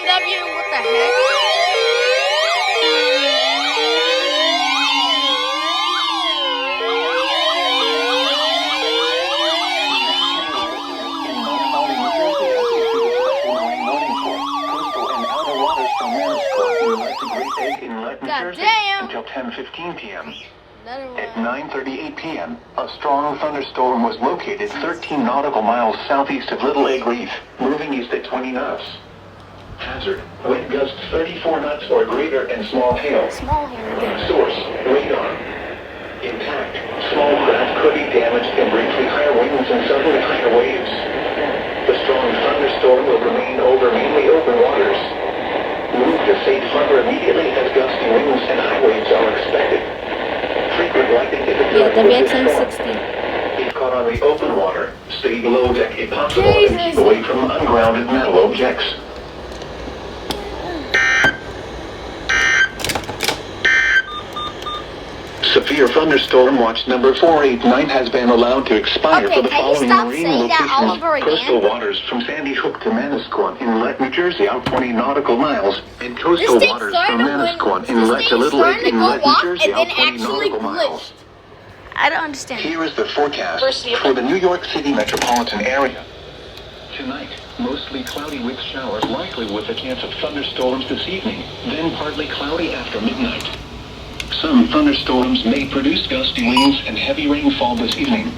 BMW, what the heck? God damn. Until 10:15 p.m. At One. 9:38 p.m., a strong thunderstorm was located 13 nautical miles southeast of Little Egg Reef, moving east at 20 knots. Hazard: wind gusts 34 knots or greater and small hail. Small hair. Source: radar. Impact: small craft could be damaged and briefly higher winds and suddenly higher waves. The strong thunderstorm will remain over mainly open waters. Move to safe harbor immediately as gusty winds and high waves are expected. Frequent lightning is observed with this storm. If caught on the open water, stay below deck if possible and keep away from ungrounded metal objects. Severe thunderstorm watch number 489 has been allowed to expire for the following marine locations: coastal waters from Sandy Hook to Manasquan Inlet, New Jersey, out 20 nautical miles, and coastal waters from Manasquan Inlet to Little Lake Inlet, New Jersey, out 20 nautical miles. I don't understand. Here is the forecast for the New York City metropolitan area. Tonight, mostly cloudy with showers likely with a chance of thunderstorms this evening, then partly cloudy after midnight. Some thunderstorms may produce gusty winds and heavy rainfall this evening.